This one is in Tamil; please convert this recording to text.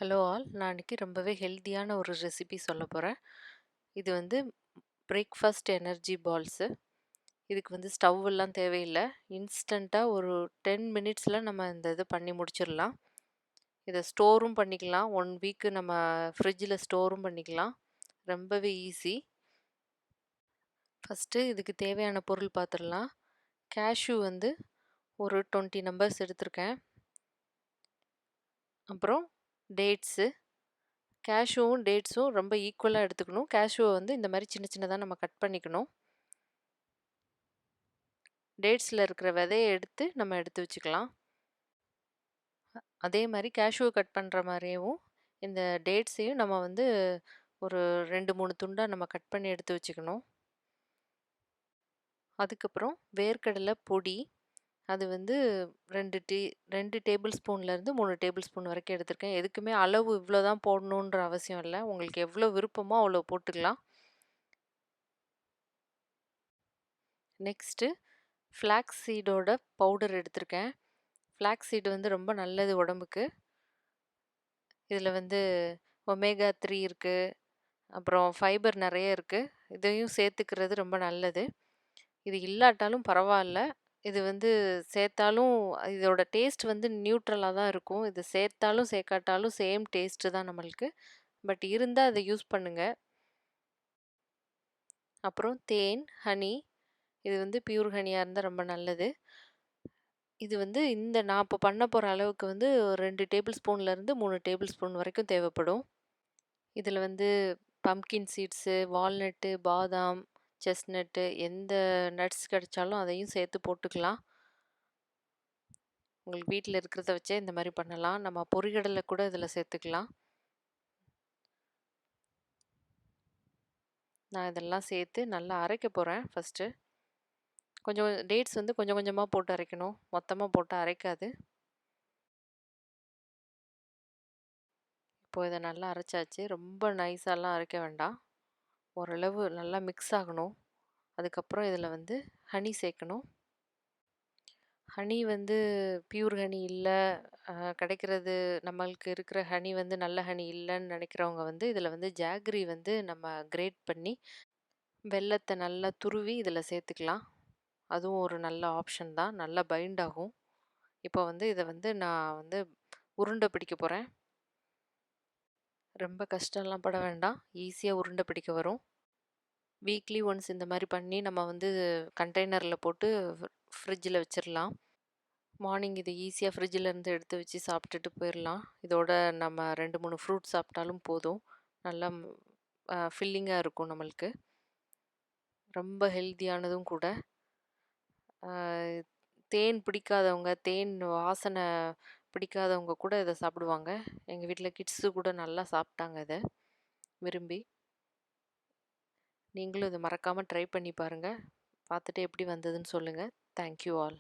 ஹலோ ஆல், நான் இன்னைக்கு ரொம்பவே ஹெல்த்தியான ஒரு ரெசிபி சொல்ல போகிறேன். இது வந்து பிரேக்ஃபாஸ்ட் எனர்ஜி பால்ஸு. இதுக்கு வந்து ஸ்டவ் எல்லாம் தேவையில்லை. இன்ஸ்டண்ட்டாக ஒரு 10 மினிட்ஸில் நம்ம இந்த இது பண்ணி முடிச்சிடலாம். இதை ஸ்டோரும் பண்ணிக்கலாம். 1 வீக்கு நம்ம ஃப்ரிட்ஜில் ஸ்டோரும் பண்ணிக்கலாம். ரொம்பவே ஈஸி. ஃபஸ்ட்டு இதுக்கு தேவையான பொருள் பார்த்துடலாம். கேஷ்யூ வந்து ஒரு 20 நம்பர்ஸ் எடுத்திருக்கேன். அப்புறம் டேட்ஸு. கேஷ்யூவும் டேட்ஸும் ரொம்ப ஈக்குவலாக எடுத்துக்கணும். கேஷ்யூவை வந்து இந்த மாதிரி சின்ன சின்னதாக நம்ம கட் பண்ணிக்கணும். டேட்ஸில் இருக்கிற விதையை எடுத்து நம்ம எடுத்து வச்சுக்கலாம். அதே மாதிரி கேஷ்யூவை கட் பண்ணுற மாதிரியும் இந்த டேட்ஸையும் நம்ம வந்து ஒரு 2-3 துண்டாக நம்ம கட் பண்ணி எடுத்து வச்சுக்கணும். அதுக்கப்புறம் வேர்க்கடலை பொடி, அது வந்து 2 டேபிள் ஸ்பூன்லேருந்து 3 டேபிள் ஸ்பூன் வரைக்கும் எடுத்திருக்கேன். எதுக்குமே அளவு இவ்வளோ தான் போடணுன்ற அவசியம் இல்லை. உங்களுக்கு எவ்வளோ விருப்பமோ அவ்வளோ போட்டுக்கலாம். நெக்ஸ்ட்டு ஃப்ளாக்ஸ் சீடோட பவுடர் எடுத்திருக்கேன். ஃப்ளாக்ஸ் சீடு வந்து ரொம்ப நல்லது உடம்புக்கு. இதில் வந்து ஒமேகா 3 இருக்குது. அப்புறம் ஃபைபர் நிறைய இருக்குது. இதையும் சேர்த்துக்கிறது ரொம்ப நல்லது. இது இல்லாட்டாலும் பரவாயில்ல. இது வந்து சேர்த்தாலும் இதோட டேஸ்ட் வந்து நியூட்ரலாக தான் இருக்கும். இது சேர்த்தாலும் சேர்க்காட்டாலும் சேம் டேஸ்ட்டு தான் நம்மளுக்கு. பட் இருந்தால் அதை யூஸ் பண்ணுங்கள். அப்புறம் தேன், ஹனி. இது வந்து பியூர் ஹனியாக இருந்தால் ரொம்ப நல்லது. இது வந்து நான் இப்போ பண்ண போகிற அளவுக்கு வந்து 2 டேபிள் ஸ்பூன்லேருந்து 3 டேபிள் ஸ்பூன் வரைக்கும் தேவைப்படும். இதில் வந்து பம்ப்கின் சீட்ஸு, வால்நட்டு, பாதாம், செஸ்நட்டு, எந்த நட்ஸ் கிடைச்சாலும் அதையும் சேர்த்து போட்டுக்கலாம். உங்களுக்கு வீட்டில் இருக்கிறத வச்சே இந்த மாதிரி பண்ணலாம். நம்ம பொரிகடலை கூட இதில் சேர்த்துக்கலாம். நான் இதெல்லாம் சேர்த்து நல்லா அரைக்க போகிறேன் ஃபஸ்ட்டு. கொஞ்சம் டேட்ஸ் வந்து கொஞ்சம் கொஞ்சமாக போட்டு அரைக்கணும். மொத்தமாக போட்டு அரைக்காது. இப்போ இதை நல்லா அரைச்சாச்சு. ரொம்ப நைஸாலாம் அரைக்க வேண்டாம். ஓரளவு நல்லா மிக்ஸ் ஆகணும். அதுக்கப்புறம் இதில் வந்து ஹனி சேர்க்கணும். ஹனி வந்து பியூர் ஹனி இல்லை, கிடைக்கிறது நம்மளுக்கு இருக்கிற ஹனி வந்து நல்ல ஹனி இல்லைன்னு நினைக்கிறவங்க வந்து இதில் வந்து ஜாகரி வந்து நம்ம கிரேட் பண்ணி வெல்லத்தை நல்லா துருவி இதில் சேர்த்துக்கலாம். அதுவும் ஒரு நல்ல ஆப்ஷன் தான். நல்லா பைண்ட் ஆகும். இப்போ வந்து இதை வந்து நான் வந்து உருண்டை பிடிக்க போகிறேன். ரொம்ப கஷ்டம்லாம் பட வேண்டாம். ஈஸியாக உருண்டை பிடிக்க வரும். வீக்லி ஒன்ஸ் இந்த மாதிரி பண்ணி நம்ம வந்து கண்டெய்னரில் போட்டு ஃப்ரிட்ஜில் வச்சிடலாம். மார்னிங் இது ஈஸியாக ஃப்ரிட்ஜிலேருந்து எடுத்து வச்சு சாப்பிட்டுட்டு போயிடலாம். இதோட நம்ம 2-3 ஃப்ரூட் சாப்பிட்டாலும் போதும். நல்லா ஃபில்லிங்காக இருக்கும் நம்மளுக்கு. ரொம்ப ஹெல்த்தியானதும் கூட. தேன் பிடிக்காதவங்க, தேன் வாசனை பிடிக்காதவங்க கூட இதை சாப்பிடுவாங்க. எங்கள் வீட்டில் கிட்ஸு கூட நல்லா சாப்பிட்டாங்க இதை விரும்பி. நீங்களும் இதை மறக்காமல் ட்ரை பண்ணி பாருங்கள். பார்த்துட்டு எப்படி வந்ததுன்னு சொல்லுங்கள். Thank you all.